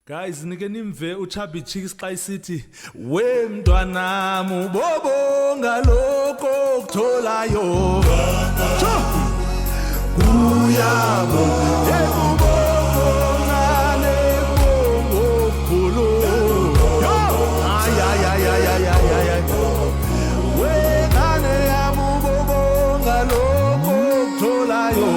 Guys, nike nimve uChubby Cheeks xa isithi we mntwanami ubobonga lokho okutholayo. Uyabo ekubonga nebongo khulu. Ay ay ay ay ay ay ay. We ngane yami ubobonga lokho okutholayo.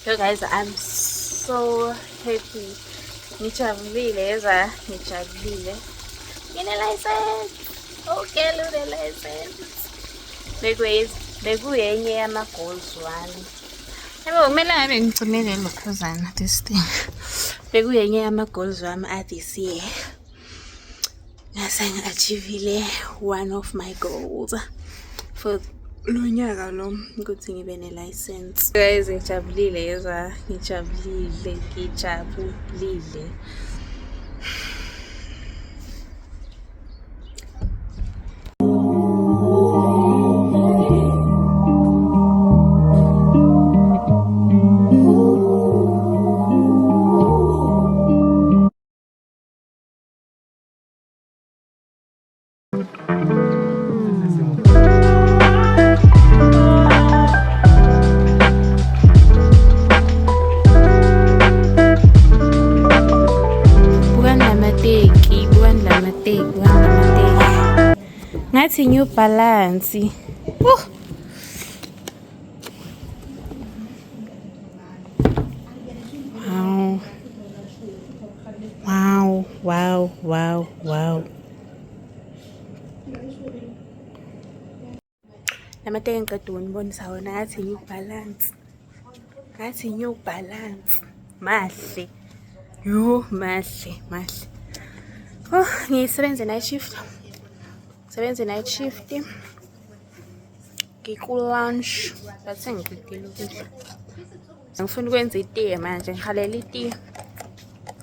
Yo guys, I'm so happy. Ngijabulile. Ngine-license. Okay, une-license. Bekuyenye yama-goals wami. Yabo kumele ngabe ngicimele lokhuzana this thing. Bekuyenye yama-goals wami this year. Ngase ngi-achievile one of my goals for lunyaka lo ukuthi ngibe ne-license. Guys, ngijabulile. Ngathi New Balance. Wow. Lamateki ngiqeda ukunibonisa wona ngathi New Balance. Mahle. Mahle. Oh, ngisebenza night shift. Ngiku-lunch. Bathe ngiqedile ukudla. Ngifuna ukwenza itiye manje.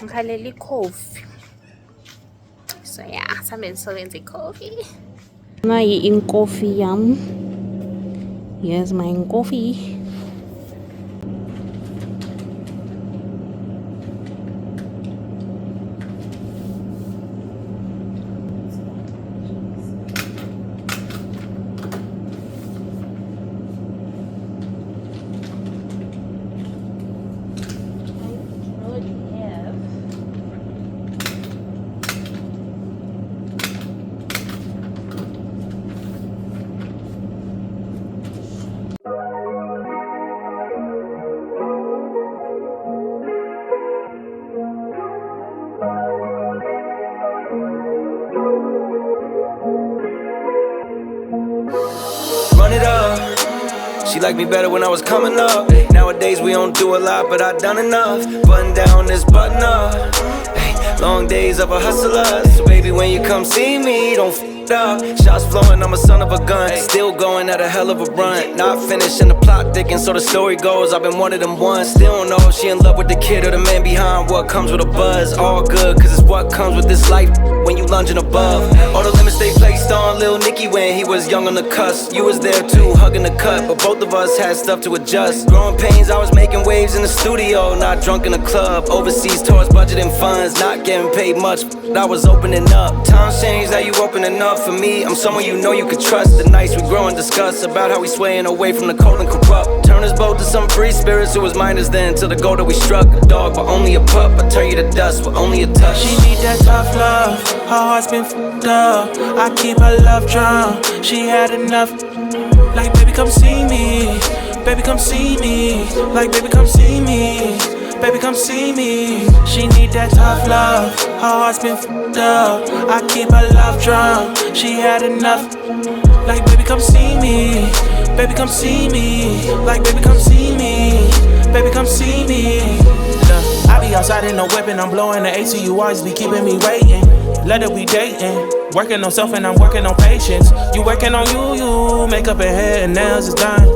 Ngihalela i-coffee. So yeah, sambe ngisebenza i-coffee. Nayi in-coffee yami. Here's my coffee. She liked me better when I was coming up. Nowadays we don't do a lot, but I done enough. Button down this button up. Hey, long days of a hustler. So baby, when you come see me, don't f up. Shots flowing, I'm a son of a gun. Still going at a hell of a run. Not finishing the plot thicken, so the story goes. I've been one of them ones. Still don't know if she in love with the kid or the man behind what comes with a buzz. All good, cause it's what comes with this life when you lunging above. All the limits they placed on Lil Nicky when he was young on the cusp. You was there too, hugging the cut, but both of us had stuff to adjust. Growing pains, I was making waves in the studio, not drunk in the club. Overseas tours, budgeting funds, not getting paid much, but I was opening up. Times changed, now you opening up for me. I'm someone you know you could trust. The nights we grow and discuss about how we swaying away from the cold and corrupt. Turn us both to some free spirits who was minors then, till the goal that we struck. A dog, but only a pup. I turn you to dust with only a touch. She need that tough love. Her heart's been f***ed up. I keep her love drunk. She had enough. Like baby, come see me. Baby, come see me. Like baby, come see me. Baby, come see me. She need that tough love. Her heart's been f***ed up. I keep her love drunk. She had enough. Like baby, come see me. Baby, come see me. Like baby, come see me. Baby, come see me. Look, I be outside in the whip and I'm blowing the AC. You always be keeping me waiting. Let her be dating. Working on self and I'm working on patience. You working on you. Makeup and hair and nails is done.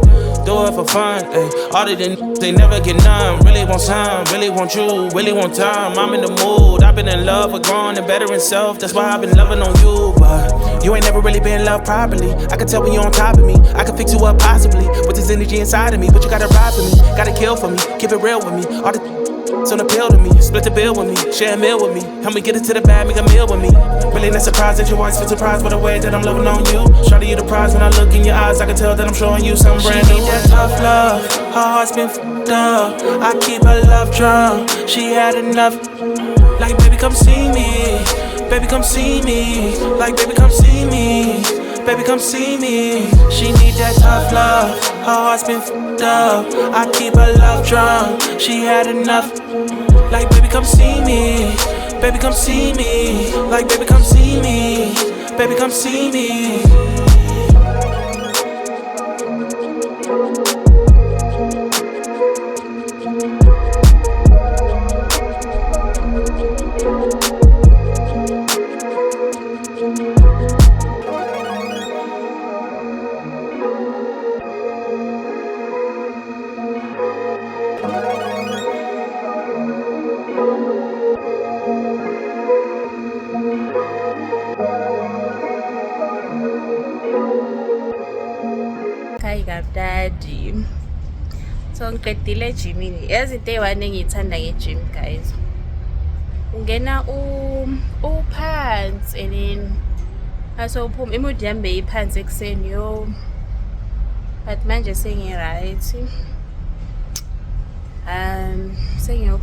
do it for fun. Ay. All of them they never get none. Really want some, really want you, really want time. I'm in the mood, I've been in love with growing and bettering self. That's why I've been loving on you, but you ain't never really been loved properly. I can tell when you're on top of me. I can fix you up possibly with this energy inside of me, but you gotta ride for me, gotta kill for me, keep it real with me. All the on the pill to me, split the bill with me, share a meal with me, help me get it to the bag, make a meal with me. Really not surprised that you always feel surprised by the way that I'm loving on you. Shawty, you the prize when I look in your eyes, I can tell that I'm showing you something brand new. She need that tough love, her heart's been f***ed up. I keep her love drunk, she had enough. Like baby come see me, baby come see me. Like baby come see me, baby come see me. She need that tough love, her heart's been f***ed up. I keep her love drunk, she had enough. Like baby come see me, baby come see me. Like baby come see me, baby come see me. Daddy. So ngiqedile gymini. Yazi day one engiyithanda nge-gym guys. Ungena uphansi and then aso uphuma imood yami beyiphansi ekuseni yo. But manje sengi-right.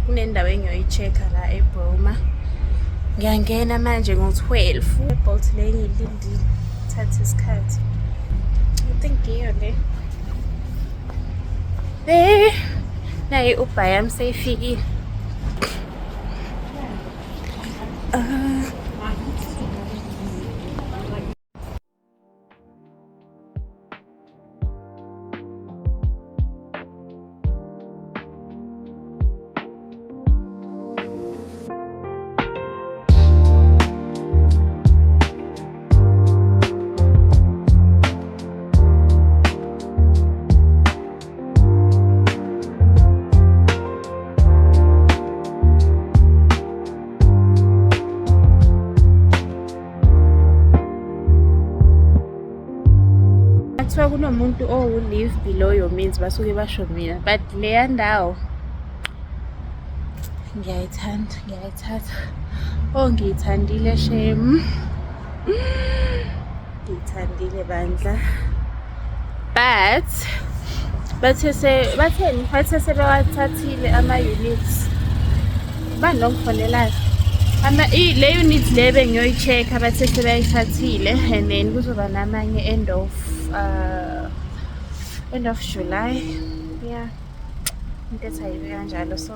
Kunendawo engiyoyi-check-a la eBroma. Ngiyangena manje ngo-12. Bolt le ngiyilindile thatha isikhathi. I think iyo le. There. Naye uBha yami seyifikile. Kuthiwa kunomuntu live below your means basuke basho mina, but leya ndawo ngiyayithatha. Ngiyithandile shem. Ngiyithandile bandla. But bathe sebewathathile ama-units. Bani longifonelayo? Le units le bengiyoyi-check-a bathe sebeyithathile and then kuzoba namanye end of July. Yeah. Into ethayiwe kanjalo so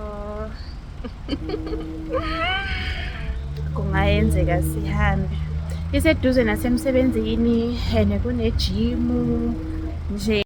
kungayenzeka sihambe. Iseduze nasemsebenzini and kune gym nje.